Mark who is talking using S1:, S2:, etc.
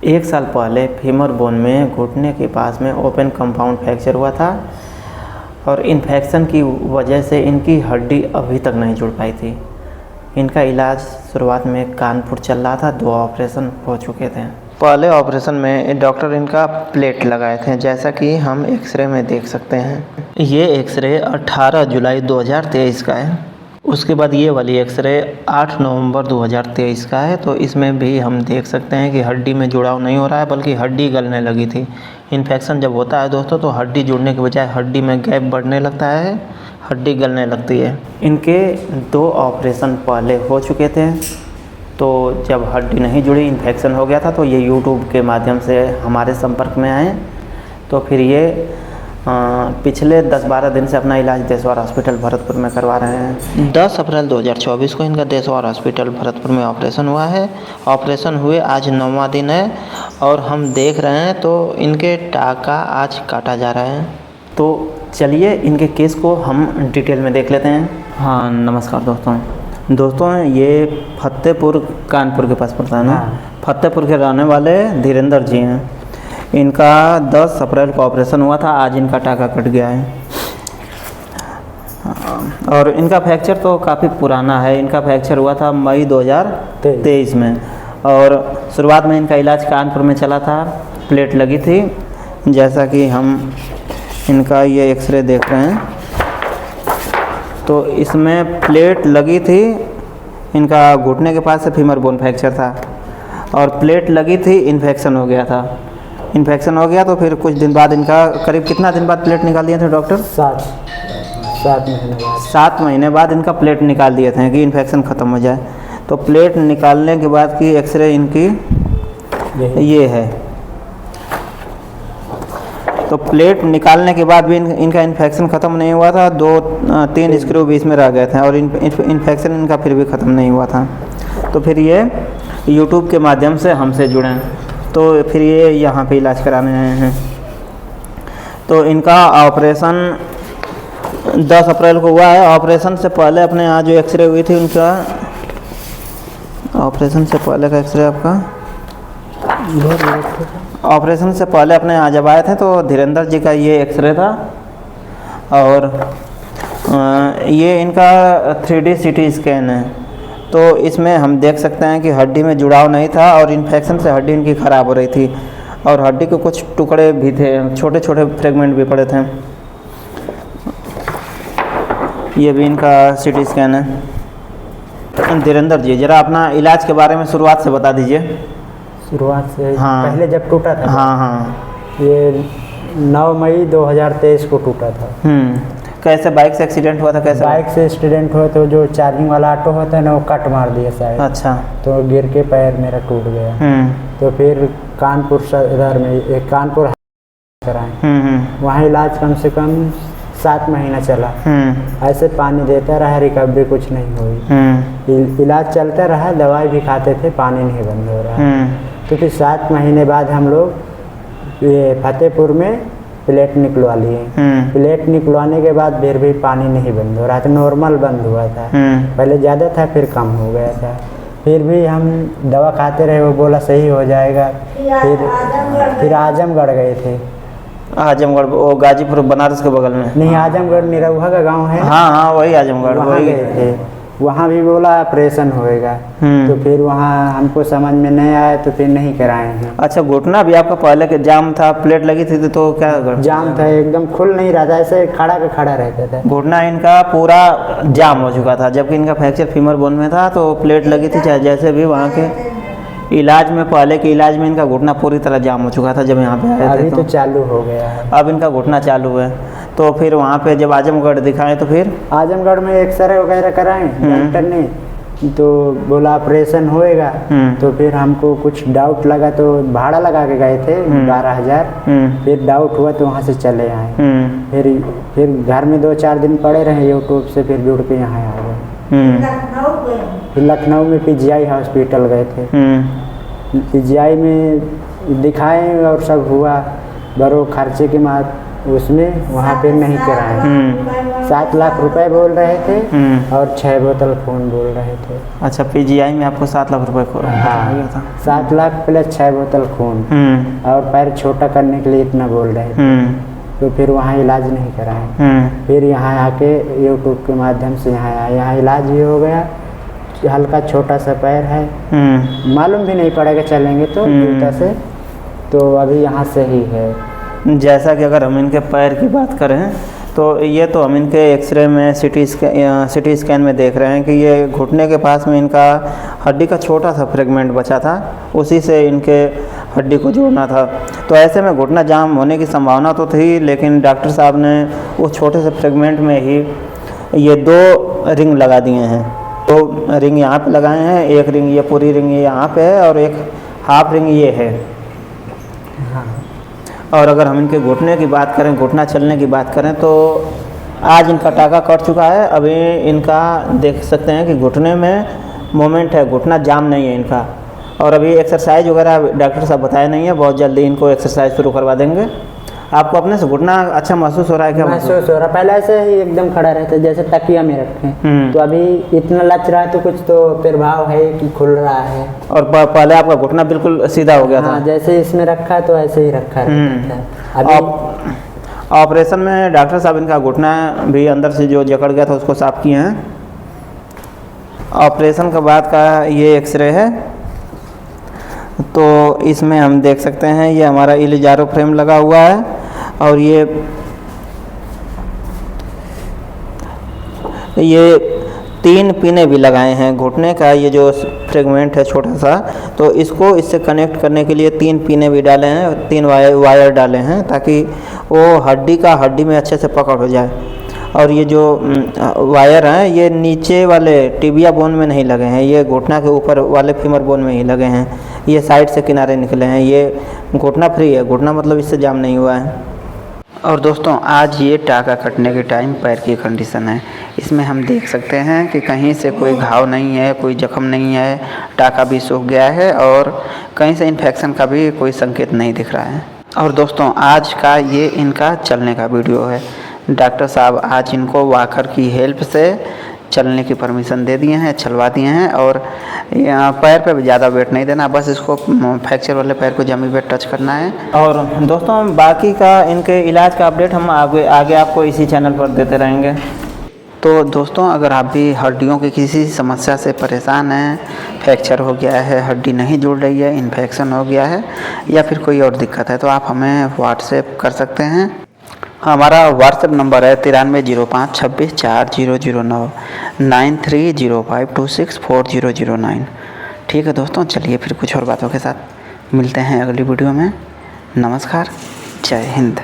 S1: एक साल पहले फीमर बोन में घुटने के पास में ओपन कंपाउंड फ्रैक्चर हुआ था और इन्फेक्शन की वजह से इनकी हड्डी अभी तक नहीं जुड़ पाई थी। इनका इलाज शुरुआत में कानपुर चल रहा था, 2 ऑपरेशन हो चुके थे। पहले ऑपरेशन में डॉक्टर इनका प्लेट लगाए थे, जैसा कि हम एक्सरे में देख सकते हैं। ये एक्सरे 18 जुलाई 2023 का है। उसके बाद ये वाली एक्सरे 8 नवंबर 2023 का है। तो इसमें भी हम देख सकते हैं कि हड्डी में जुड़ाव नहीं हो रहा है, बल्कि हड्डी गलने लगी थी। इन्फेक्शन जब होता है दोस्तों, तो हड्डी जुड़ने के बजाय हड्डी में गैप बढ़ने लगता है, हड्डी गलने लगती है। इनके 2 ऑपरेशन पहले हो चुके थे। तो जब हड्डी नहीं जुड़ी, इन्फेक्शन हो गया था, तो ये यूट्यूब के माध्यम से हमारे संपर्क में आए। तो फिर ये पिछले 10-12 दिन से अपना इलाज देशवार हॉस्पिटल भरतपुर में करवा रहे हैं। 10 अप्रैल 2024 को इनका देशवार हॉस्पिटल भरतपुर में ऑपरेशन हुआ है। ऑपरेशन हुए आज 9वां दिन है और हम देख रहे हैं तो इनके टाका आज काटा जा रहा है। तो चलिए इनके केस को हम डिटेल में देख लेते हैं। हाँ, नमस्कार दोस्तों, ये फतेहपुर कानपुर के पास पड़ता है ना। फतेहपुर के रहने वाले धीरेंद्र जी हैं। इनका 10 अप्रैल को ऑपरेशन हुआ था, आज इनका टाका कट गया है। और इनका फ्रैक्चर तो काफ़ी पुराना है। इनका फ्रैक्चर हुआ था मई 2023 में और शुरुआत में इनका इलाज कानपुर में चला था, प्लेट लगी थी। जैसा कि हम इनका ये एक्सरे देख रहे हैं, तो इसमें प्लेट लगी थी। इनका घुटने के पास से फीमर बोन फ्रैक्चर था और प्लेट लगी थी, इन्फेक्शन हो गया था। इन्फेक्शन हो गया तो फिर कुछ दिन बाद इनका करीब कितना दिन बाद प्लेट निकाल दिए थे डॉक्टर? 7 महीने बाद इनका प्लेट निकाल दिए थे कि इन्फेक्शन ख़त्म हो जाए। तो प्लेट निकालने के बाद की एक्सरे इनकी ये है। तो प्लेट निकालने के बाद भी इनका इन्फेक्शन ख़त्म नहीं हुआ था। 2-3 स्क्रू बीच में रह गए थे और इन्फेक्शन इनका फिर भी ख़त्म नहीं हुआ था। तो फिर ये यूट्यूब के माध्यम से हमसे जुड़े, तो फिर ये यहाँ पे इलाज कराने आए हैं। तो इनका ऑपरेशन 10 अप्रैल को हुआ है। ऑपरेशन से पहले अपने यहाँ जो एक्सरे हुई थी, उनका ऑपरेशन से पहले का एक्सरे आपका ऑपरेशन से पहले अपने यहाँ जब आए थे तो धीरेंद्र जी का ये एक्सरे था और ये इनका 3D CT स्कैन है। तो इसमें हम देख सकते हैं कि हड्डी में जुड़ाव नहीं था और इन्फेक्शन से हड्डी इनकी ख़राब हो रही थी और हड्डी के कुछ टुकड़े भी थे, छोटे छोटे फ्रेगमेंट भी पड़े थे। ये भी इनका CT स्कैन है। धीरेंद्र जी, ज़रा अपना इलाज के बारे में शुरुआत से बता दीजिए।
S2: शुरुआत से?
S1: हाँ,
S2: पहले जब टूटा था।
S1: हाँ,
S2: ये 9 मई 2023 को टूटा था।
S1: कैसे बाइक से एक्सीडेंट हुआ था? कैसे
S2: बाइक से एक्सीडेंट हुआ तो जो चार्जिंग वाला ऑटो होता है ना, वो कट मार दिया शायद।
S1: अच्छा।
S2: तो गिर के पैर मेरा टूट गया। तो फिर कानपुर इधर में एक कानपुर कराएं। वहाँ इलाज कम से कम 7 महीना चला। ऐसे पानी देता रहा, रिकवरी कुछ नहीं हुई। इलाज चलता रहा, दवाई भी खाते थे, पानी नहीं बंद हो रहा। तो फिर 7 महीने बाद हम लोग ये फतेहपुर में प्लेट निकलवा लिए। प्लेट निकलवाने के बाद फिर भी पानी नहीं बंद हो रहा था, नॉर्मल बंद हुआ था। पहले ज़्यादा था, फिर कम हो गया था। फिर भी हम दवा खाते रहे, वो बोला सही हो जाएगा। फिर आजमगढ़ गए थे।
S1: आजमगढ़, वो गाजीपुर बनारस के बगल में?
S2: नहीं, आजमगढ़ निरहुआ का गांव है।
S1: हाँ, वही आजमगढ़।
S2: वहाँ गए थे। वहाँ भी बोला ऑपरेशन होएगा। तो फिर वहाँ हमको समझ में नहीं आया, तो फिर नहीं कराए हैं।
S1: अच्छा, घुटना भी आपका पहले के जाम था, प्लेट लगी थी तो क्या
S2: जाम था? एकदम खुल नहीं रहा था, ऐसे खड़ा के खड़ा रहता था।
S1: घुटना इनका पूरा जाम हो चुका था, जबकि इनका फ्रैक्चर फीमर बोन में था। तो प्लेट लगी थी, चाहे जैसे भी वहाँ के इलाज में, पहले के इलाज में इनका घुटना पूरी तरह जाम हो चुका था जब यहाँ पे आए थे।
S2: अभी तो चालू हो गया है।
S1: अब इनका घुटना चालू है। तो फिर वहाँ पे जब आजमगढ़ दिखाएं तो फिर
S2: आजमगढ़ में एक्सरे वगैरह कराएं डॉक्टर ने, तो बोला ऑपरेशन होएगा। तो फिर हमको कुछ डाउट लगा तो भाड़ा लगा के गए थे 12,000। फिर डाउट हुआ तो वहाँ से चले आए। फिर घर में 2-4 दिन पड़े रहे, यूट्यूब से फिर जुड़ के यहाँ आ गए। फिर लखनऊ में PGI हॉस्पिटल गए थे। PGI में दिखाए और सब हुआ, बड़ो खर्चे के बाद उसमें वहाँ पे नहीं कराए। 7 लाख रुपए बोल रहे थे और 6 बोतल खून बोल रहे थे।
S1: अच्छा, पीजीआई में आपको 7 लाख रुपए को
S2: हाँ, 7 लाख प्लस 6 बोतल खून और पैर छोटा करने के लिए इतना बोल रहे थे। तो फिर वहाँ इलाज नहीं कराए। फिर यहाँ आके यूट्यूब के माध्यम से यहाँ आया, यहाँ इलाज भी हो गया। हल्का छोटा सा पैर है, मालूम भी नहीं पड़ेगा चलेंगे तो जूता से, तो अभी यहाँ से ही है।
S1: जैसा कि अगर हम इनके पैर की बात करें तो ये तो हम इनके एक्सरे में सिटी स्कैन में देख रहे हैं कि ये घुटने के पास में इनका हड्डी का छोटा सा फ्रेगमेंट बचा था, उसी से इनके हड्डी को जोड़ना था। तो ऐसे में घुटना जाम होने की संभावना तो थी, लेकिन डॉक्टर साहब ने उस छोटे से फ्रेगमेंट में ही ये 2 रिंग लगा दिए हैं। 2 रिंग यहाँ पे लगाए हैं, एक रिंग ये पूरी रिंग ये यहाँ पे है और एक हाफ रिंग ये है।
S2: हाँ।
S1: और अगर हम इनके घुटने की बात करें, घुटना चलने की बात करें, तो आज इनका टाका कट चुका है। अभी इनका देख सकते हैं कि घुटने में मोमेंट है, घुटना जाम नहीं है इनका। और अभी एक्सरसाइज वगैरह डॉक्टर साहब बताए नहीं है, बहुत जल्दी इनको एक्सरसाइज शुरू करवा देंगे। आपको अपने से घुटना अच्छा महसूस हो रहा है क्या?
S2: महसूस हो रहा है, पहले ऐसे ही एकदम खड़ा रहता है जैसे तकिया में रखें, तो अभी इतना लच रहा है तो कुछ तो प्रभाव है कि खुल रहा है।
S1: और पहले आपका घुटना बिल्कुल सीधा हो गया था?
S2: जैसे इसमें रखा है तो ऐसे ही रखा है। अभी
S1: ऑपरेशन में डॉक्टर साहब इनका घुटना भी अंदर से जो जकड़ गया था उसको साफ किए हैं। ऑपरेशन के बाद का ये एक्सरे है, तो इसमें हम देख सकते हैं ये हमारा इलिजारो फ्रेम लगा हुआ है और ये 3 पिने भी लगाए हैं घुटने का। ये जो फ्रेगमेंट है छोटा सा, तो इसको इससे कनेक्ट करने के लिए 3 पिने भी डाले हैं, 3 वायर डाले हैं ताकि वो हड्डी में अच्छे से पकड़ हो जाए। और ये जो वायर हैं ये नीचे वाले टिबिया बोन में नहीं लगे हैं, ये घुटना के ऊपर वाले फीमर बोन में ही लगे हैं। ये साइड से किनारे निकले हैं, ये घुटना फ्री है, घुटना मतलब इससे जाम नहीं हुआ है। और दोस्तों, आज ये टाका कटने के टाइम पैर की कंडीशन है। इसमें हम देख सकते हैं कि कहीं से कोई घाव नहीं है, कोई जख्म नहीं है, टाका भी सूख गया है और कहीं से इन्फेक्शन का भी कोई संकेत नहीं दिख रहा है। और दोस्तों, आज का ये इनका चलने का वीडियो है। डॉक्टर साहब आज इनको वॉकर की हेल्प से चलने की परमिशन दे दिए हैं, चलवा दिए हैं। और पैर पे भी ज़्यादा वेट नहीं देना, बस इसको फ्रैक्चर वाले पैर को जमी पे टच करना है। और दोस्तों, बाकी का इनके इलाज का अपडेट हम आगे आपको इसी चैनल पर देते रहेंगे। तो दोस्तों, अगर आप भी हड्डियों की किसी समस्या से परेशान हैं, फ्रैक्चर हो गया है, हड्डी नहीं जुड़ रही है, इन्फेक्शन हो गया है या फिर कोई और दिक्कत है, तो आप हमें व्हाट्सएप कर सकते हैं। हमारा व्हाट्सएप नंबर है 9305 26 4009 9305264009। ठीक है दोस्तों, चलिए फिर कुछ और बातों के साथ मिलते हैं अगली वीडियो में। नमस्कार, जय हिंद।